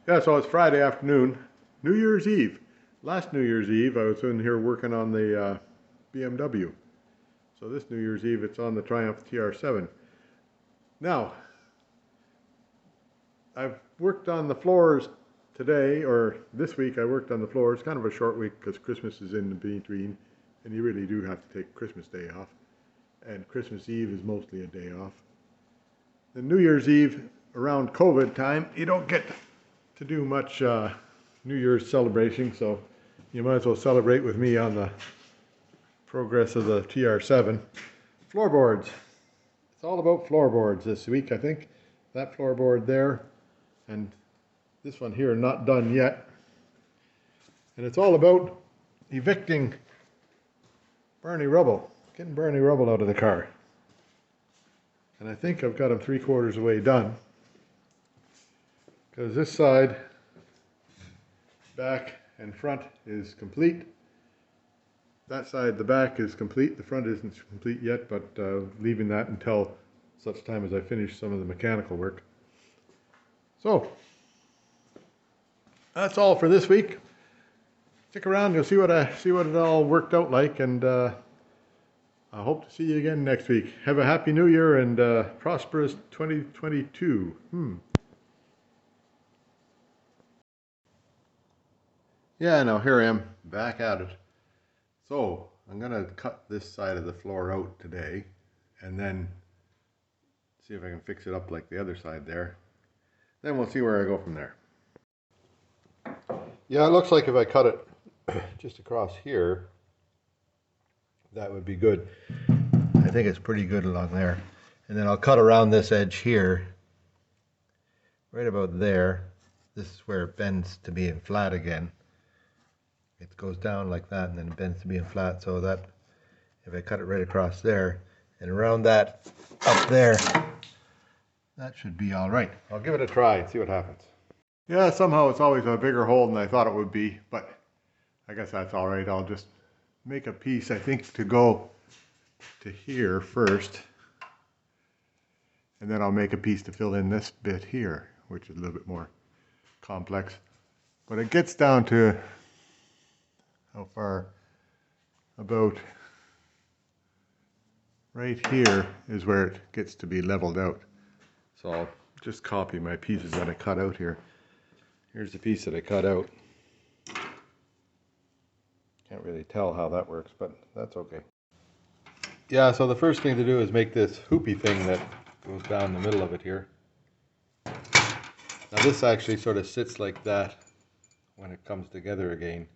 Yeah, so it's Friday afternoon, New Year's Eve. Last New Year's Eve, I was in here working on the BMW. So this New Year's Eve, it's on the Triumph TR7. Now, I've worked on the floors today, or this week I worked on the floors. Kind of a short week because Christmas is in between, and you really do have to take Christmas Day off. And Christmas Eve is mostly a day off. Then New Year's Eve, around COVID time, you don't get to do much New Year's celebration, so you might as well celebrate with me on the progress of the TR7. Floorboards. It's all about floorboards this week, I think. That floorboard there, and this one here not done yet. And it's all about evicting Barney rubble, getting Barney rubble out of the car. And I think I've got him 3/4 of the way done. Because this side, back and front is complete. That side, the back is complete. The front isn't complete yet, but leaving that until such time as I finish some of the mechanical work. So, that's all for this week. Stick around, you'll see what it all worked out like, and I hope to see you again next week. Have a happy new year and prosperous 2022. Yeah, now here I am, back at it. So, I'm going to cut this side of the floor out today, and then see if I can fix it up like the other side there. Then we'll see where I go from there. Yeah, it looks like if I cut it just across here, that would be good. I think it's pretty good along there. And then I'll cut around this edge here, right about there. This is where it bends to being flat again. It goes down like that and then it bends to being flat, so that if I cut it right across there and around that up there, that should be all right. I'll give it a try and see what happens. Yeah, somehow it's always a bigger hole than I thought it would be, but I guess that's all right. I'll just make a piece, I think, to go to here first, and then I'll make a piece to fill in this bit here, which is a little bit more complex. But it gets down to how far? About right here is where it gets to be leveled out. So I'll just copy my pieces that I cut out here. Here's the piece that I cut out. Can't really tell how that works, but that's okay. Yeah, so the first thing to do is make this hoopy thing that goes down the middle of it here. Now this actually sort of sits like that when it comes together again.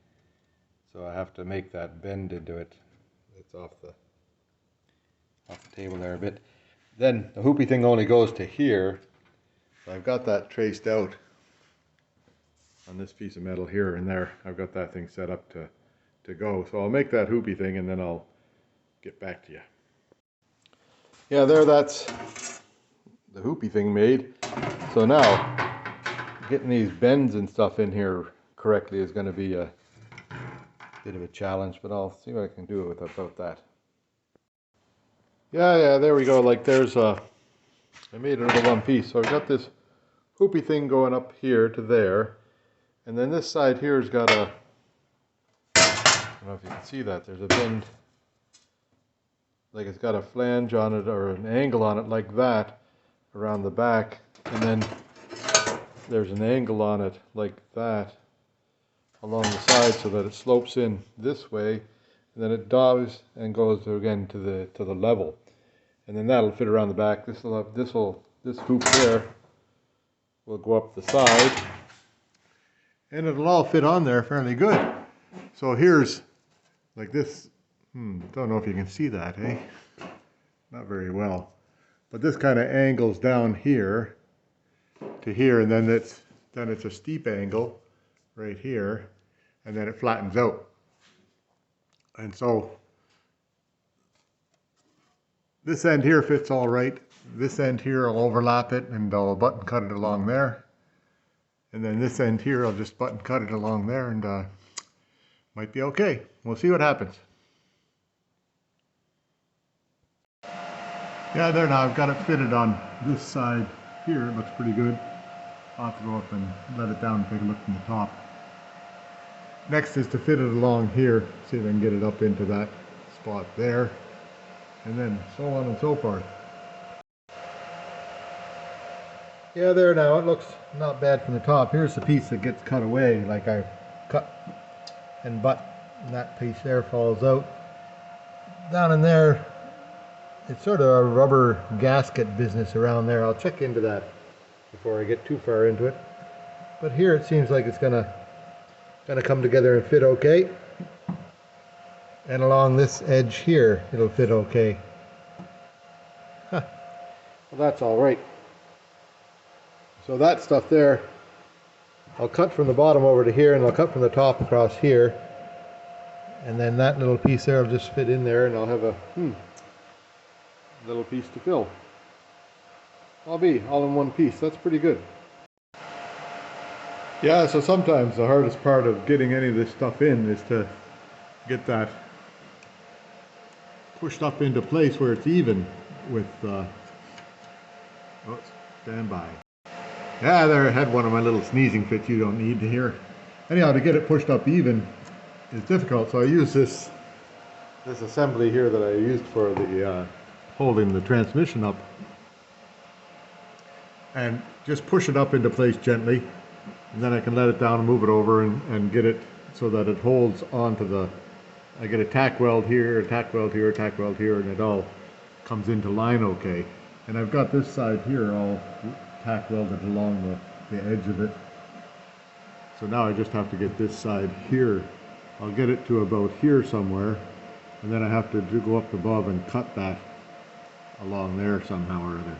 So I have to make that bend into it. It's off the table there a bit. Then the hoopy thing only goes to here. So I've got that traced out on this piece of metal here and there. I've got that thing set up to go. So I'll make that hoopy thing and then I'll get back to you. Yeah, there, that's the hoopy thing made. So now getting these bends and stuff in here correctly is going to be a bit of a challenge, but I'll see what I can do about that. Yeah, there we go. Like there's I made it into one piece. So I've got this hoopy thing going up here to there, and then this side here has got a, I don't know if you can see that, there's a bend, like it's got a flange on it or an angle on it like that around the back, and then there's an angle on it like that along the side so that it slopes in this way, and then it dives and goes again to the level, and then that'll fit around the back. This hoop there will go up the side, and it'll all fit on there fairly good. So here's like this. Don't know if you can see that, eh? Not very well, but this kind of angles down here to here, and then it's a steep angle right here, and then it flattens out. And so this end here fits all right. This end here I'll overlap it and I'll button cut it along there. And then this end here I'll just button cut it along there, and might be okay. We'll see what happens. Yeah, there now, I've got it fitted on this side here. It looks pretty good. I'll have to go up and let it down and take a look from the top. Next is to fit it along here, see if I can get it up into that spot there, and then so on and so forth. Yeah, there now, it looks not bad from the top. Here's the piece that gets cut away, like I cut and that piece there falls out. Down in there, it's sort of a rubber gasket business around there. I'll check into that before I get too far into it. But here it seems like it's gonna come together and fit okay. And along this edge here, it'll fit okay. Huh. Well, that's all right. So that stuff there, I'll cut from the bottom over to here, and I'll cut from the top across here. And then that little piece there will just fit in there, and I'll have a little piece to fill. I'll be all in one piece. That's pretty good. Yeah, so sometimes the hardest part of getting any of this stuff in is to get that pushed up into place where it's even with stand by. Yeah, there, I had one of my little sneezing fits you don't need to hear. Anyhow, to get it pushed up even is difficult, so I use this assembly here that I used for the holding the transmission up, and just push it up into place gently, and then I can let it down and move it over and get it so that it holds onto the, I get a tack weld here, a tack weld here, a tack weld here, and it all comes into line okay. And I've got this side here all tack welded along the edge of it. So now I just have to get this side here. I'll get it to about here somewhere, and then I have to go up above and cut that along there somehow or other.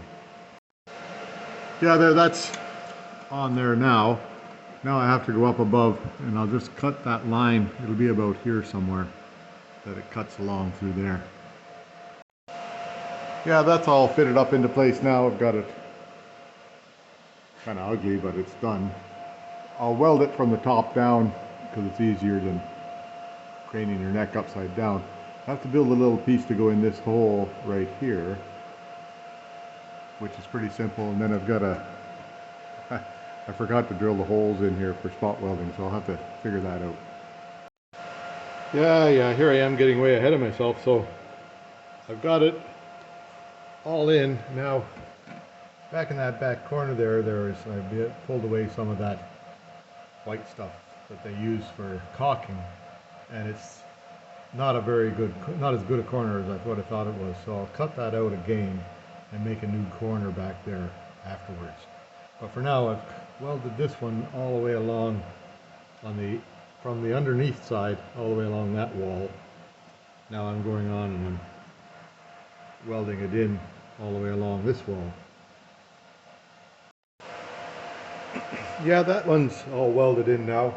Yeah, there, that's on there now. Now I have to go up above, and I'll just cut that line. It'll be about here somewhere that it cuts along through there. Yeah, that's all fitted up into place now. I've got it kind of ugly, but it's done. I'll weld it from the top down because it's easier than craning your neck upside down. I have to build a little piece to go in this hole right here, which is pretty simple, and then I've got I forgot to drill the holes in here for spot welding, so I'll have to figure that out. Yeah, here I am getting way ahead of myself, so I've got it all in. Now, back in that back corner I pulled away some of that white stuff that they use for caulking, and it's not as good a corner as what I thought it was, so I'll cut that out again and make a new corner back there afterwards. But for now, I've welded this one all the way along from the underneath side all the way along that wall. Now I'm going on and I'm welding it in all the way along this wall. Yeah, that one's all welded in now,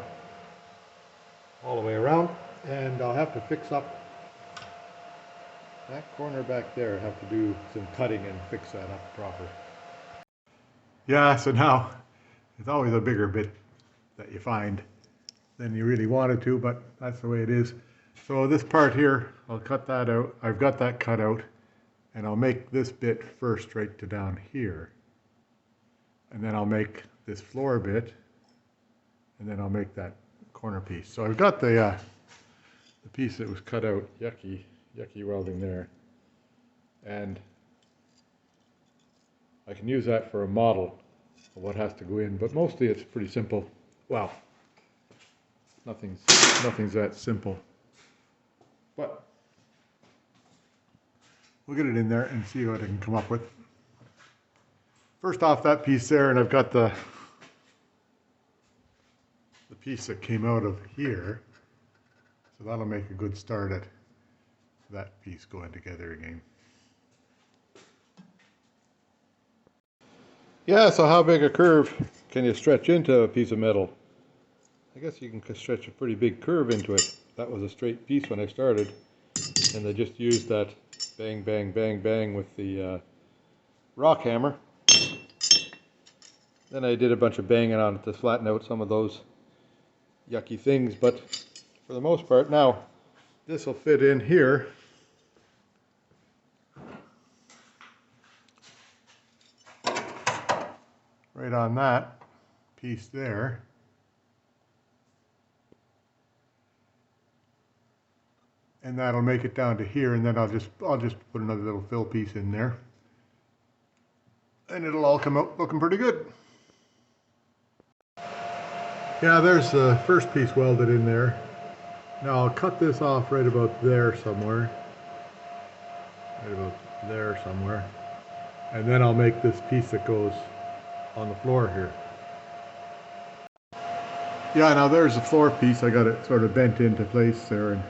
all the way around, and I'll have to fix up that corner back there. I have to do some cutting and fix that up proper. Yeah, so now it's always a bigger bit that you find than you really wanted to, but that's the way it is. So this part here, I'll cut that out. I've got that cut out, and I'll make this bit first right to down here. And then I'll make this floor bit, and then I'll make that corner piece. So I've got the piece that was cut out, yucky welding there. And I can use that for a model of what has to go in, but mostly it's pretty simple. Well, nothing's that simple. But we'll get it in there and see what I can come up with. First off, that piece there, and I've got the piece that came out of here, so that'll make a good start at that piece going together again. Yeah, so how big a curve can you stretch into a piece of metal? I guess you can stretch a pretty big curve into it. That was a straight piece when I started, and I just used that bang, bang, bang, bang with the rock hammer. Then I did a bunch of banging on it to flatten out some of those yucky things, but for the most part now, this will fit in here. Right on that. piece there. And that'll make it down to here, and then I'll just put another little fill piece in there. And it'll all come out looking pretty good. Yeah, there's the first piece welded in there. Now I'll cut this off right about there somewhere. Right about there somewhere. And then I'll make this piece that goes on the floor here. Yeah, now there's the floor piece. I got it sort of bent into place there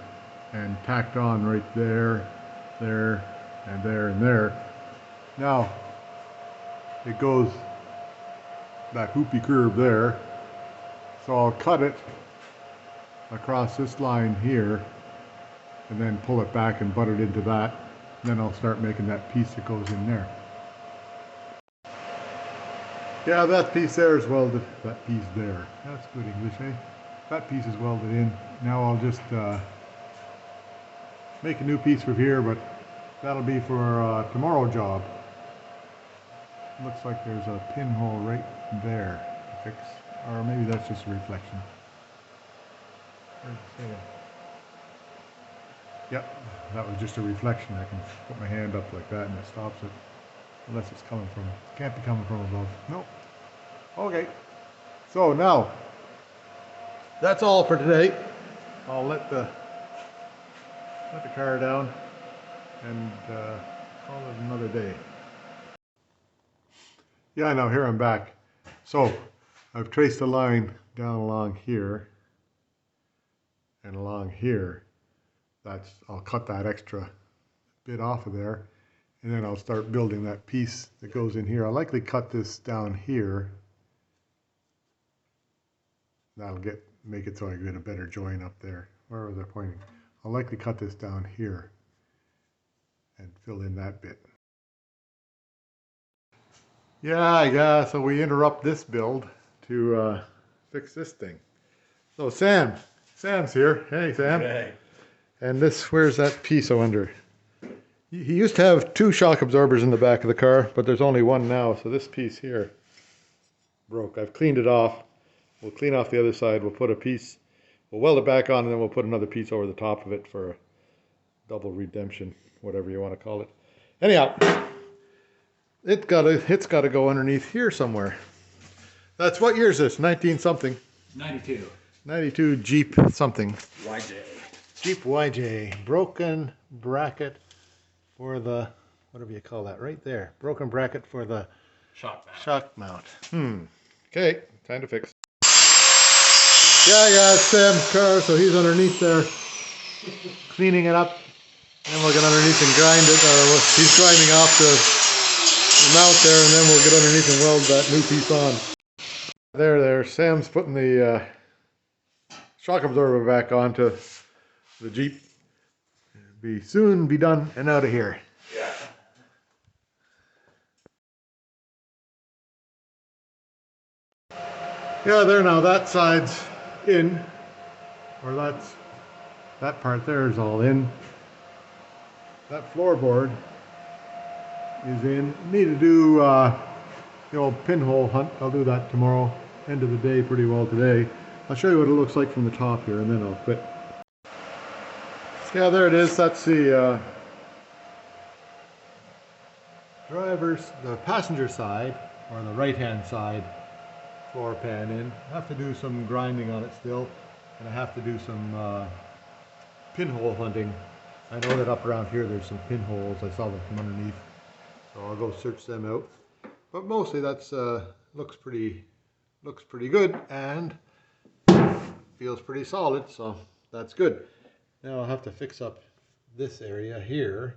and tacked on right there, there, and there, and there. Now, it goes that hoopy curve there. So I'll cut it across this line here and then pull it back and butt it into that. And then I'll start making that piece that goes in there. Yeah, that piece there is welded. That piece there. That's good English, eh? That piece is welded in. Now I'll just make a new piece for here, but that'll be for tomorrow job. Looks like there's a pinhole right there to fix. Or maybe that's just a reflection. Yep, that was just a reflection. I can put my hand up like that and it stops it. Unless it's coming from, can't be coming from above. Nope. Okay. So now, that's all for today. I'll let the car down and call it another day. Yeah, now here I'm back. So I've traced a line down along here and along here. I'll cut that extra bit off of there, and then I'll start building that piece that goes in here. I'll likely cut this down here. That'll make it so I get a better join up there. Where was I pointing? I'll likely cut this down here and fill in that bit. Yeah, so we interrupt this build to fix this thing. So Sam's here. Hey, Sam. Hey. And where's that piece, I wonder? He used to have 2 shock absorbers in the back of the car, but there's only one now, so this piece here broke. I've cleaned it off. We'll clean off the other side. We'll put a piece, we'll weld it back on, and then we'll put another piece over the top of it for a double redemption, whatever you want to call it. Anyhow, it's gotta go underneath here somewhere. That's, what year is this? 19 something? 92. 92 Jeep something. YJ. Jeep YJ. Broken bracket for the, whatever you call that, right there. Broken bracket for the shock mount. Okay, time to fix. Yeah, it's Sam's car, so he's underneath there cleaning it up. And we'll get underneath and grind it, or he's grinding off the mount there, and then we'll get underneath and weld that new piece on. There, Sam's putting the shock absorber back onto the Jeep. Soon be done and out of here. Yeah. Yeah, there now, that side's in, or that part there is all in. That floorboard is in. Need to do the old pinhole hunt. I'll do that tomorrow. End of the day pretty well today. I'll show you what it looks like from the top here, and then I'll quit. Yeah, there it is. That's the the passenger side, or the right-hand side floor pan in. I have to do some grinding on it still, and I have to do some pinhole hunting. I know that up around here there's some pinholes. I saw them from underneath, so I'll go search them out. But mostly that's looks pretty good and feels pretty solid, so that's good. Now I'll have to fix up this area here.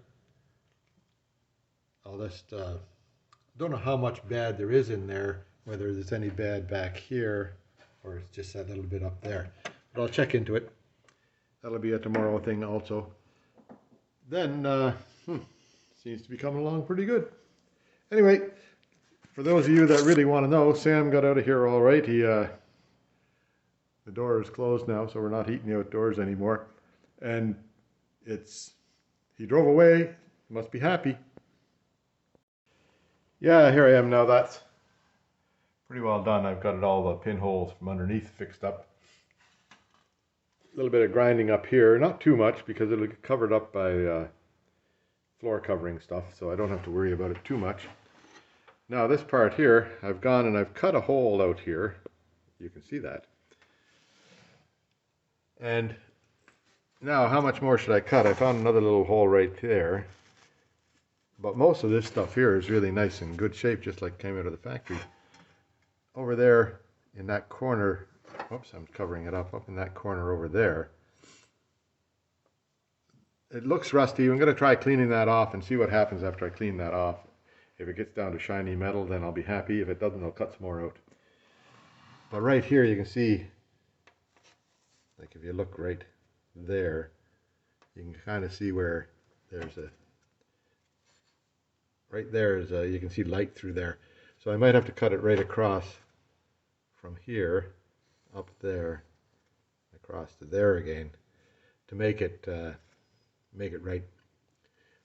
I'll just don't know how much bad there is in there, whether there's any bad back here or it's just that little bit up there. But I'll check into it. That'll be a tomorrow thing also. Then seems to be coming along pretty good. Anyway, for those of you that really want to know, Sam got out of here all right. The door is closed now, so we're not heating the outdoors anymore. And he drove away. Must be happy. Yeah, here I am now. That's pretty well done. I've got all the pinholes from underneath fixed up. A little bit of grinding up here, not too much because it'll get covered up by floor covering stuff, so I don't have to worry about it too much. Now this part here, I've gone and I've cut a hole out here. You can see that. And now how much more should I cut? I found another little hole right there. But most of this stuff here is really nice and good shape, just like came out of the factory. Over there in that corner, whoops, I'm covering it up in that corner over there. It looks rusty. I'm going to try cleaning that off and see what happens after I clean that off. If it gets down to shiny metal, then I'll be happy. If it doesn't, I'll cut some more out. But right here you can see, like if you look right there, you can kind of see where there's a, right there is a, you can see light through there. So I might have to cut it right across from here, up there, across to there again, to make it right.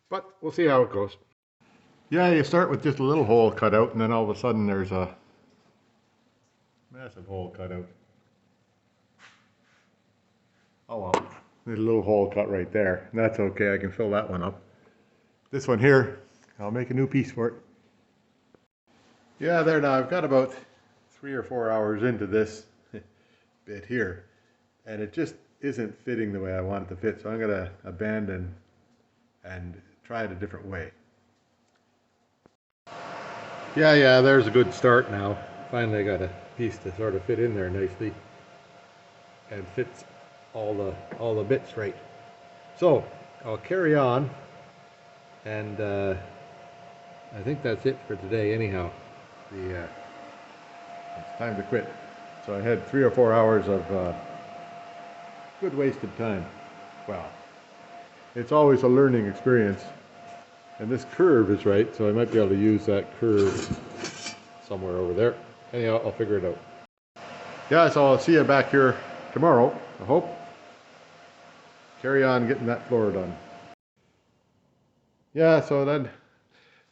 But we'll see how it goes. Yeah, you start with just a little hole cut out, and then all of a sudden there's a massive hole cut out. Oh well, there's a little hole cut right there. That's okay, I can fill that one up. This one here, I'll make a new piece for it. Yeah, there now, I've got about 3 or 4 hours into this bit here, and it just isn't fitting the way I want it to fit, so I'm going to abandon and try it a different way. Yeah, there's a good start now. Finally I got a piece to sort of fit in there nicely and fits all the bits right. So I'll carry on, and I think that's it for today anyhow. It's time to quit. So I had 3 or 4 hours of good wasted time. Well, it's always a learning experience. And this curve is right, so I might be able to use that curve somewhere over there. Anyhow, I'll figure it out. Yeah, so I'll see you back here tomorrow, I hope. Carry on getting that floor done. Yeah, so then,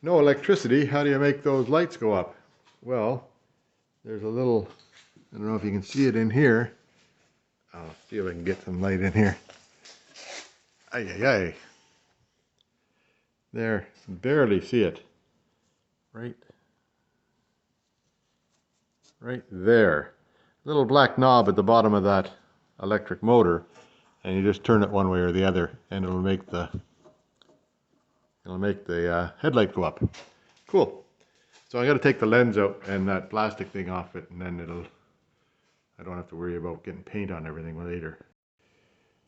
no electricity. How do you make those lights go up? Well, there's a little, I don't know if you can see it in here. I'll see if I can get some light in here. Ay. There, barely see it. Right there. Little black knob at the bottom of that electric motor, and you just turn it one way or the other, and it'll make the headlight go up. Cool. So I got to take the lens out and that plastic thing off it, and then I don't have to worry about getting paint on everything later.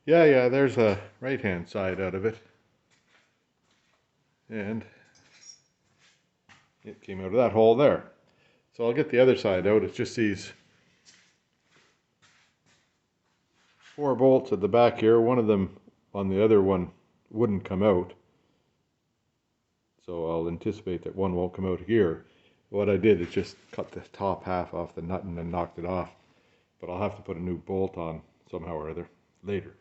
Yeah, there's a right-hand side out of it. And it came out of that hole there. So I'll get the other side out. It's just these 4 bolts at the back here. One of them on the other one wouldn't come out. So I'll anticipate that one won't come out here. What I did is just cut the top half off the nut and then knocked it off. But I'll have to put a new bolt on somehow or other later.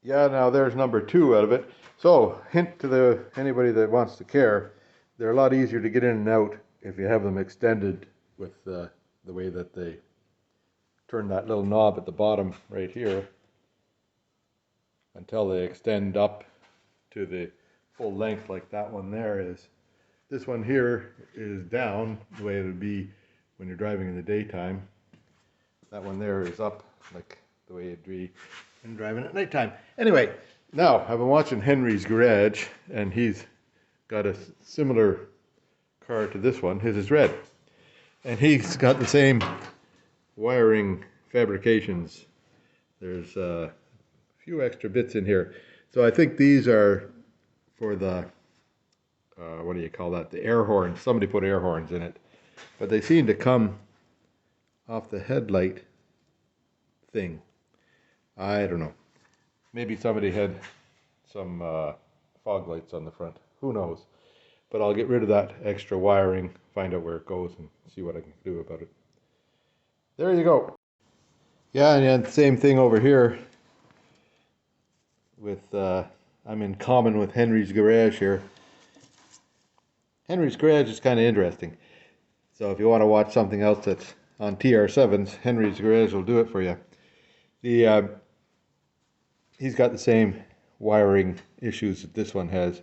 Yeah, now there's number 2 out of it. So, hint to anybody that wants to care, they're a lot easier to get in and out if you have them extended with the way that they turn that little knob at the bottom right here until they extend up to the full length like that one there is. This one here is down the way it would be when you're driving in the daytime. That one there is up like the way it'd be when driving at nighttime. Anyway, now I've been watching Henry's Garage, and he's got a similar car to this one. His is red, and he's got the same wiring fabrications. There's a few extra bits in here. So I think these are for the what do you call that? The air horns. Somebody put air horns in it, but they seem to come off the headlight thing. I don't know. Maybe somebody had some fog lights on the front. Who knows? But I'll get rid of that extra wiring, find out where it goes, and see what I can do about it. There you go. Yeah, and same thing over here with, I'm in common with Henry's Garage here. Henry's Garage is kind of interesting. So if you want to watch something else that's on TR7s, Henry's Garage will do it for you. He's got the same wiring issues that this one has.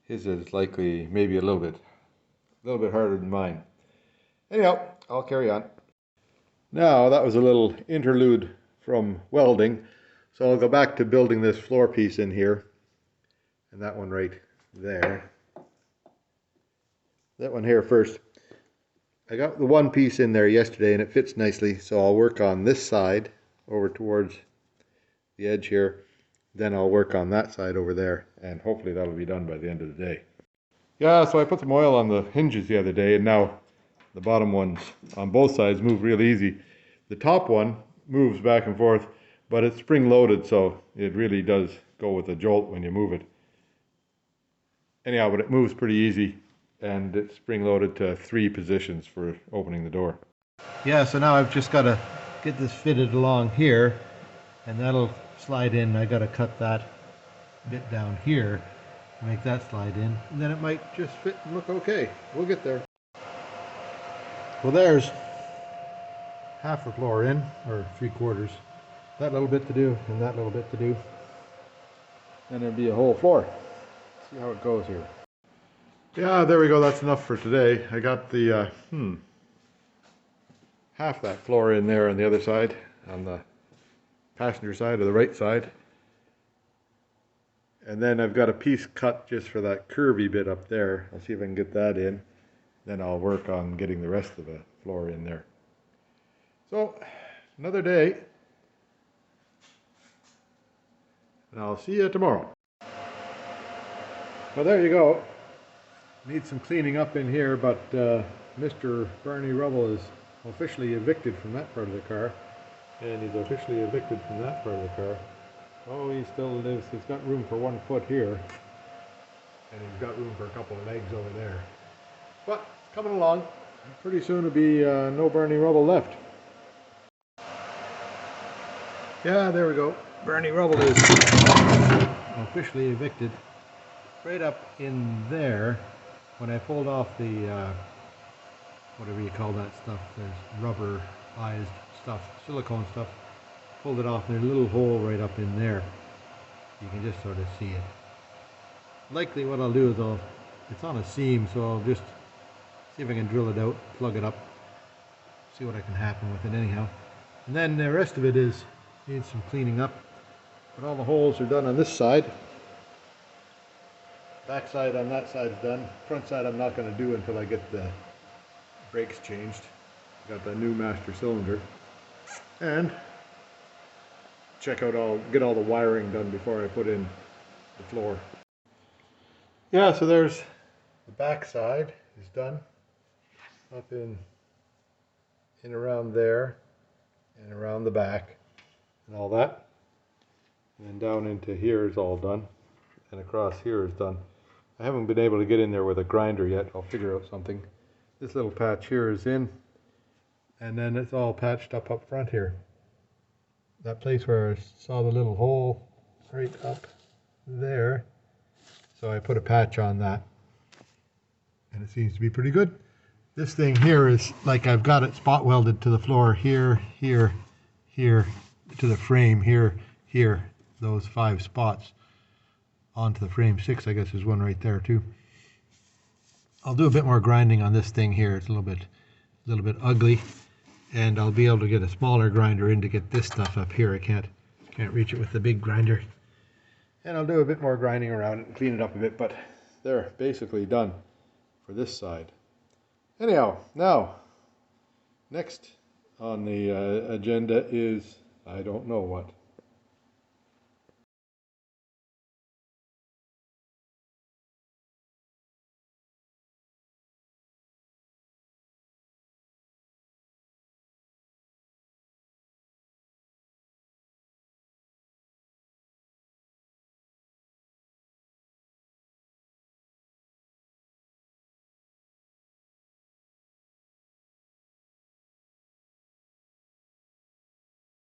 His is likely maybe a little bit harder than mine. Anyhow, I'll carry on. Now that was a little interlude from welding, so I'll go back to building this floor piece in here, and that one right there. That one here first. I got the one piece in there yesterday and it fits nicely, so I'll work on this side over towards the edge here. Then I'll work on that side over there, and hopefully that'll be done by the end of the day. Yeah, so I put some oil on the hinges the other day, and now the bottom ones on both sides move real easy. The top one moves back and forth, but it's spring loaded, so it really does go with a jolt when you move it. Anyhow, but it moves pretty easy, and it's spring loaded to 3 positions for opening the door. Yeah, so now I've just got to get this fitted along here, and that'll slide in. I got to cut that bit down here to make that slide in, and then it might just fit and look okay. We'll get there. Well, there's half the floor in, or 3/4. That little bit to do, and that little bit to do, and there'll be a whole floor. See how it goes here. Yeah, there we go. That's enough for today. I got the half that floor in there on the other side, on the passenger side or the right side, and then I've got a piece cut just for that curvy bit up there. I'll see if I can get that in. Then I'll work on getting the rest of the floor in there. So, another day, and I'll see you tomorrow. Well, there you go. Need some cleaning up in here, but Mr. Barney Rubble is officially evicted from that part of the car, and he's officially evicted from that part of the car. Oh, he still lives. He's got room for 1 foot here, and he's got room for a couple of legs over there. But coming along, pretty soon it'll be no Barney Rubble left. Yeah, there we go. Barney Rubble is officially evicted. Right up in there, when I pulled off the whatever you call that stuff, there's rubberized stuff, silicone stuff, pulled it off, and there's a little hole right up in there. You can just sort of see it. Likely what I'll do is it's on a seam, so I'll just see if I can drill it out, plug it up, see what I can happen with it anyhow. And then the rest of it needs some cleaning up. But all the holes are done on this side. Back side on that side is done. Front side I'm not going to do until I get the brakes changed. Got the new master cylinder. And get all the wiring done before I put in the floor. Yeah, so there's the back side is done. Up in around there and around the back and all that. And then down into here is all done. And across here is done. I haven't been able to get in there with a grinder yet. I'll figure out something. This little patch here is in, and then it's all patched up front here. That place where I saw the little hole right up there, so I put a patch on that, and it seems to be pretty good. This thing here is like I've got it spot welded to the floor here, here, here, to the frame here, here, those 5 spots. Onto the frame 6, I guess there's one right there too. I'll do a bit more grinding on this thing here. It's a little bit ugly, and I'll be able to get a smaller grinder in to get this stuff up here. I can't reach it with the big grinder. And I'll do a bit more grinding around it and clean it up a bit, but they're basically done for this side. Anyhow, now next on the agenda is I don't know what.